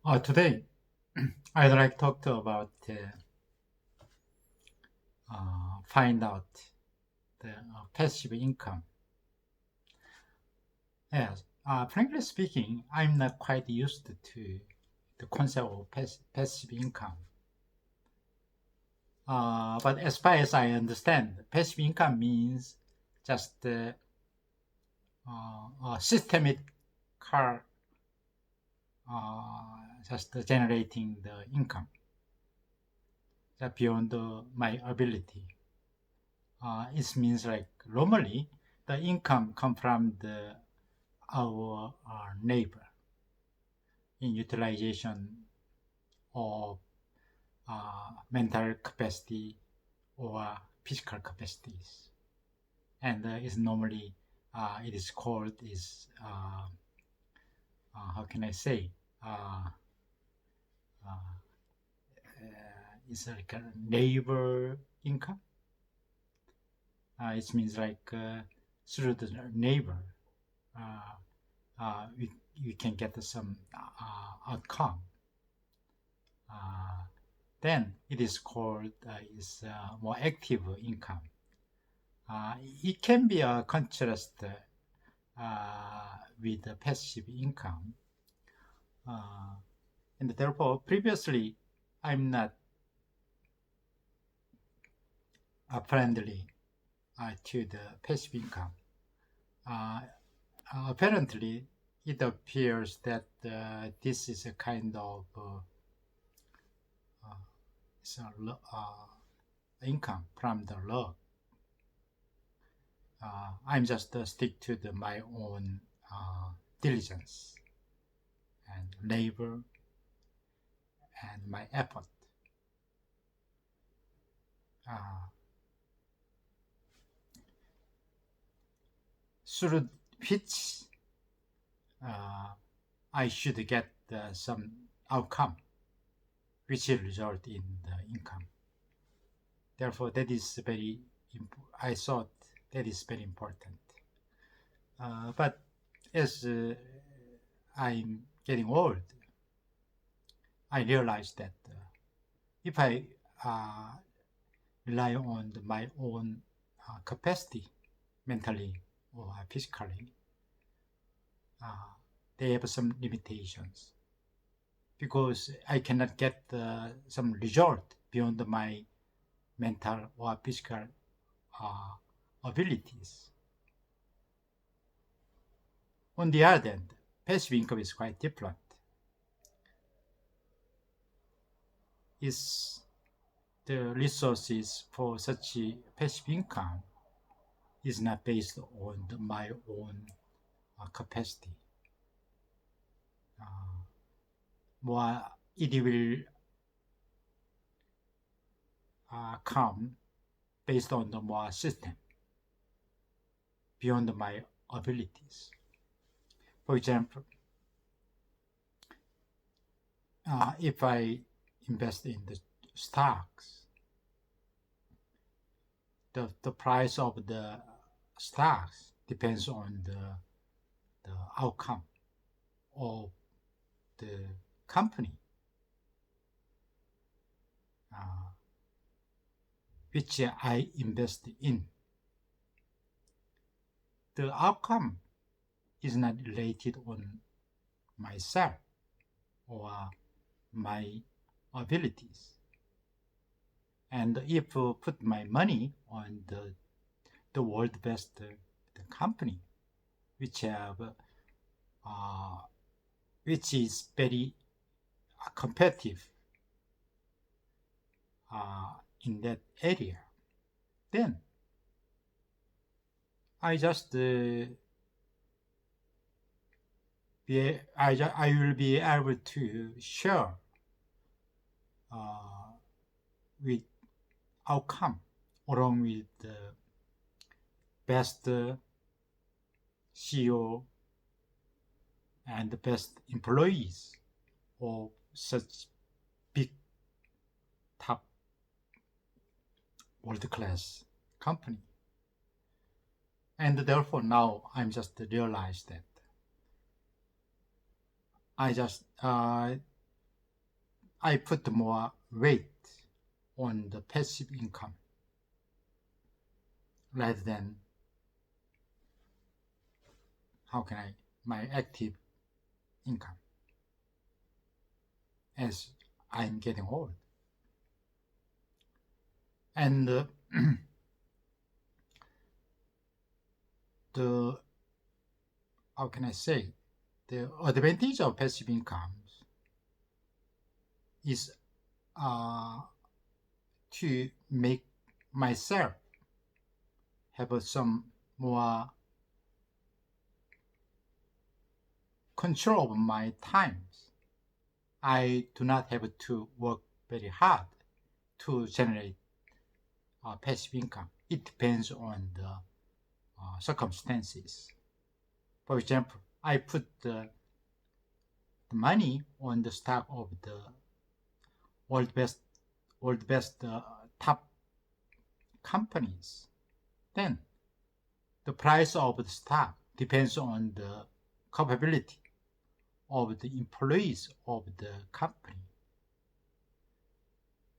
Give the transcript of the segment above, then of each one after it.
Today, I'd like to talk about find out the passive income. Yes, frankly speaking, I'm not quite used to the concept of passive income. But as far as I understand, passive income means just systemic just generating the income beyond my ability. It means like normally the income come from our neighbor in utilization of mental capacity or physical capacities, and it's normally it is called how can I say it's like a neighbor income. It means like through the neighbor we can get some outcome. Then it is called more active income. It can be a contrast with the passive income, and therefore previously I'm not friendly to the passive income. Apparently, it appears that this is a kind of income from the law. I'm just stick to my own diligence and labor and my effort. Through which I should get some outcome which will result in the income. Therefore, that is I thought that is very important. But as I'm getting old, I realized that if I rely on my own capacity, mentally or physically, they have some limitations because I cannot get some result beyond my mental or physical abilities. On the other hand, passive income is quite different. It's the resources for such passive income is not based on my own capacity. More it will come based on the more system beyond my abilities. For example, if I invest in the stocks, the price of the stocks depends on the outcome of the company which I invest in. The outcome is not related on myself or my abilities. And if put my money on the world best the company, which is very competitive in that area, then I just I will be able to share with outcome along with the best CEO and the best employees of such big top world-class company. And therefore now I'm just realized that I just I put more weight on the passive income rather than my active income as I'm getting old. And the advantage of passive income is to make myself have some more control over my times. I do not have to work very hard to generate passive income. It depends on the circumstances. For example, I put the money on the stock of the world best top companies. Then the price of the stock depends on the capability of the employees of the company.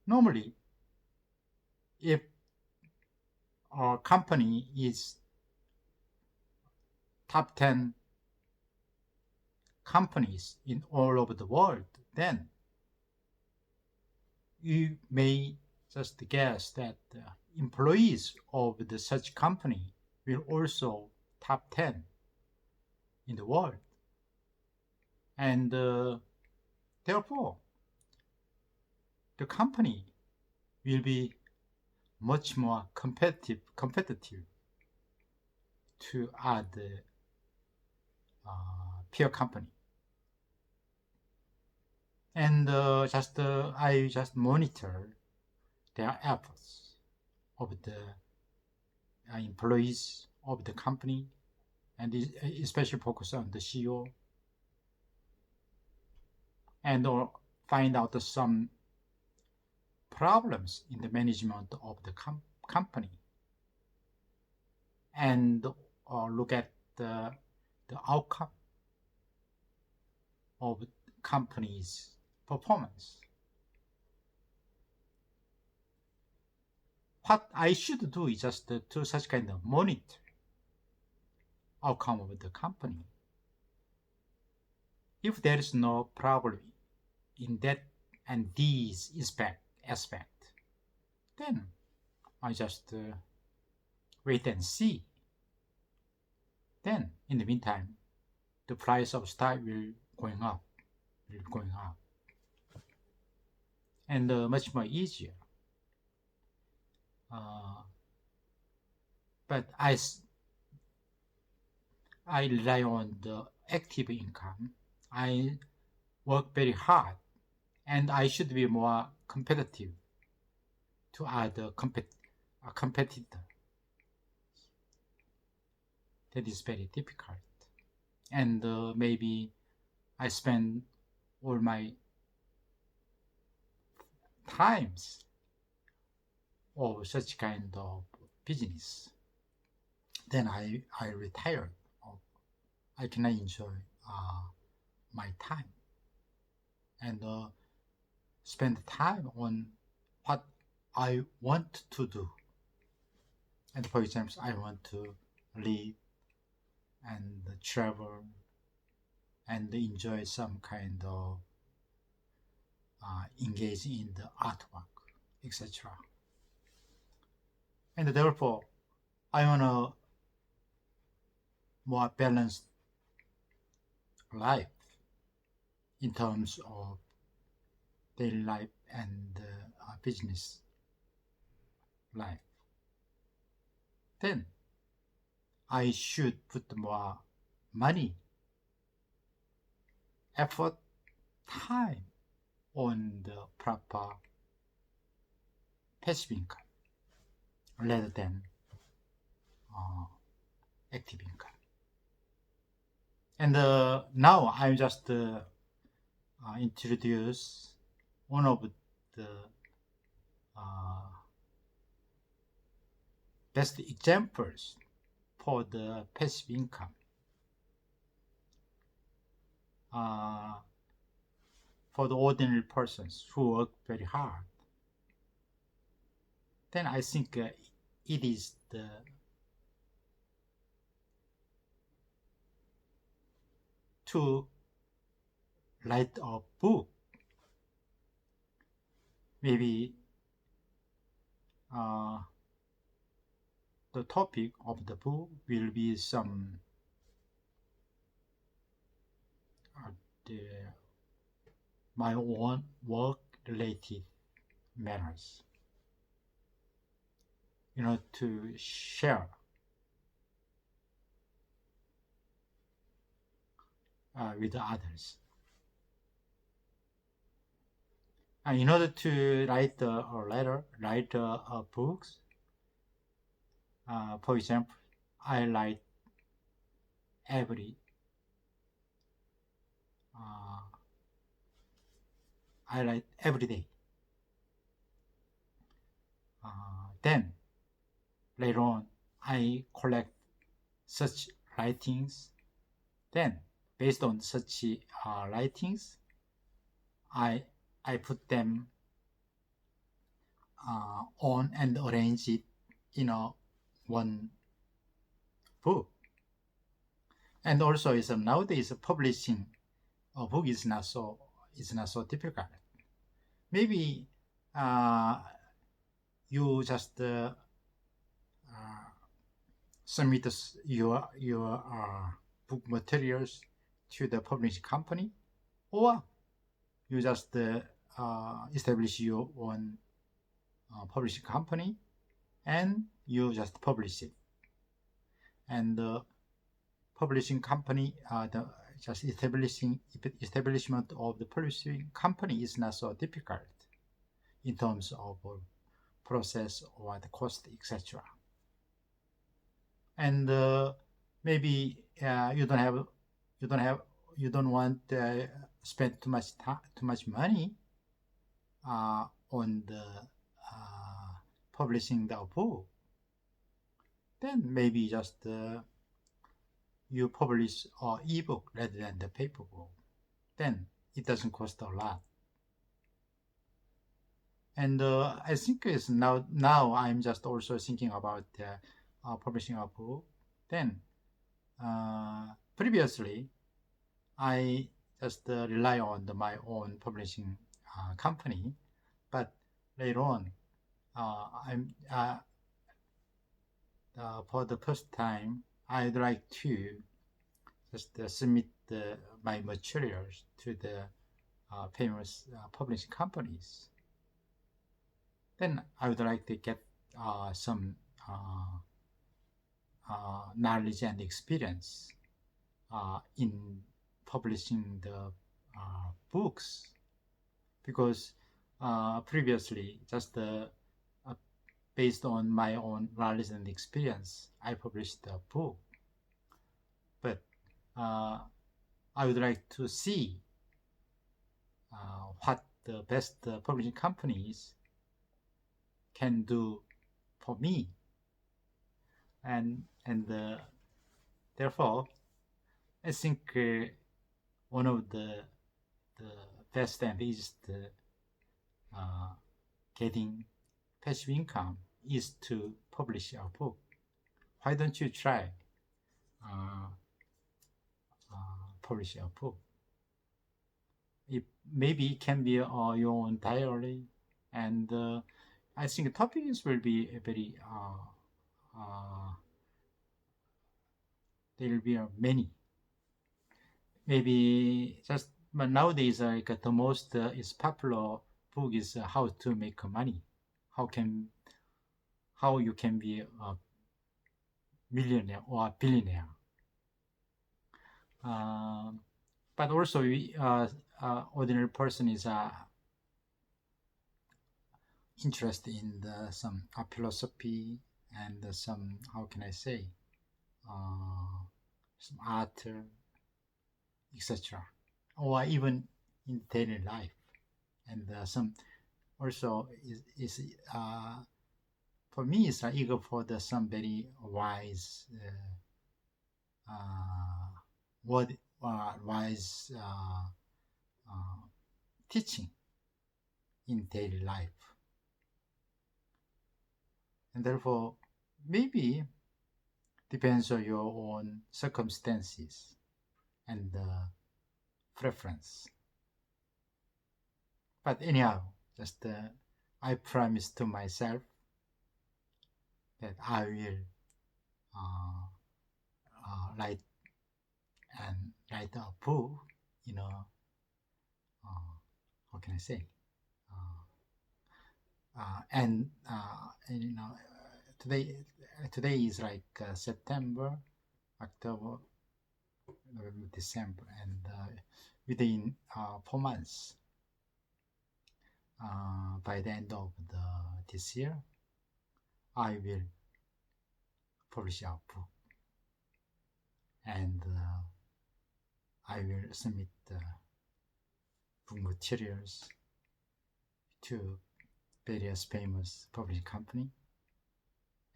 Normally, if a company is top 10 companies in all over the world, then you may just guess that the employees of such company will also top 10 in the world. And therefore, the company will be much more competitive to other peer company. And I just monitor their efforts of the employees of the company, and especially focus on the CEO, and find out some problems in the management of the company, and look at the outcome of the company's performance. What I should do is just to such kind of monitor outcome of the company. If there is no problem in that and these aspect, then I just wait and see. Then in the meantime, the price of stock will going up, and much more easier. But I rely on the active income. I work very hard, and I should be more competitive to other competitor. That is very difficult, and maybe I spend all my times of such kind of business. Then I retire. I cannot enjoy my time and spend time on what I want to do. And for example, I want to live and travel and enjoy some kind of engage in the artwork, etc. And therefore, I want a more balanced life in terms of daily life and business life. Then I should put more money, effort, time on the proper passive income rather than active income. And now I just introduce one of the best examples for the passive income. for the ordinary persons who work very hard, then I think it is to write a book. Maybe the topic of the book will be some my own work related matters, to share with others. And in order to write books, for example, I write every day. Then later on, I collect such writings. Then, based on such writings, I put them on and arrange it in one book. And also, nowadays publishing a book is not so difficult. Maybe you just submit your book materials to the publishing company, or you just establish your own publishing company and you just publish it. And the publishing company, establishment of the publishing company is not so difficult in terms of process or the cost, etc. And maybe you don't want to spend too much money on the publishing the book. Then maybe just you publish an ebook rather than the paper book. Then it doesn't cost a lot. And I think it's now I'm just also thinking about publishing a book. Then previously I just rely on my own publishing company, but later on for the first time I'd like to just submit my materials to the famous publishing companies. Then I would like to get some knowledge and experience in publishing the books, because previously just based on my own knowledge and experience I published the book. But I would like to see what the best publishing companies can do for me, and therefore I think one of the best and easiest getting passive income is to publish a book. Why don't you try publish a book? Maybe it can be your own diary, and I think topics will be very there will be many. Maybe just, but nowadays the most is popular book is how to make money, how you can be a millionaire or a billionaire. But also ordinary person is interested in some philosophy and some, how can I say, some art, etc., or even in daily life. And some also is for me is eager for some very wise teaching in daily life. And therefore, maybe depends on your own circumstances and preference. But anyhow, just I promise to myself that I will write a book, how can I say? Today is like September, October, November, December, and within 4 months, by the end of this year, I will publish our book, and I will submit the book materials to various famous publishing company,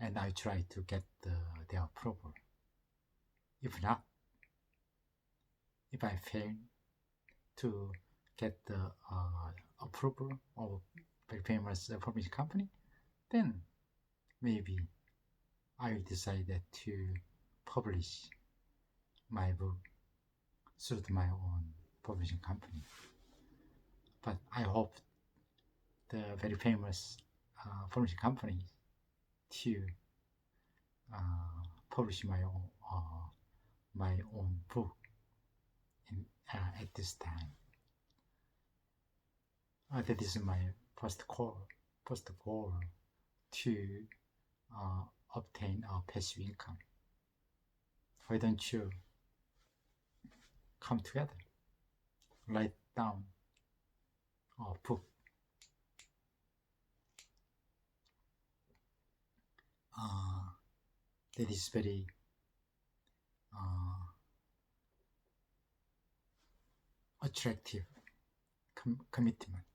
and I try to get their approval. If not, if I fail to get the approval of very famous publishing company, then maybe I will decide to publish my book through my own publishing company. But I hope the very famous publishing company to publish my own book at this time. That is my first goal to obtain a passive income. Why don't you come together, write down a book that is very attractive commitment.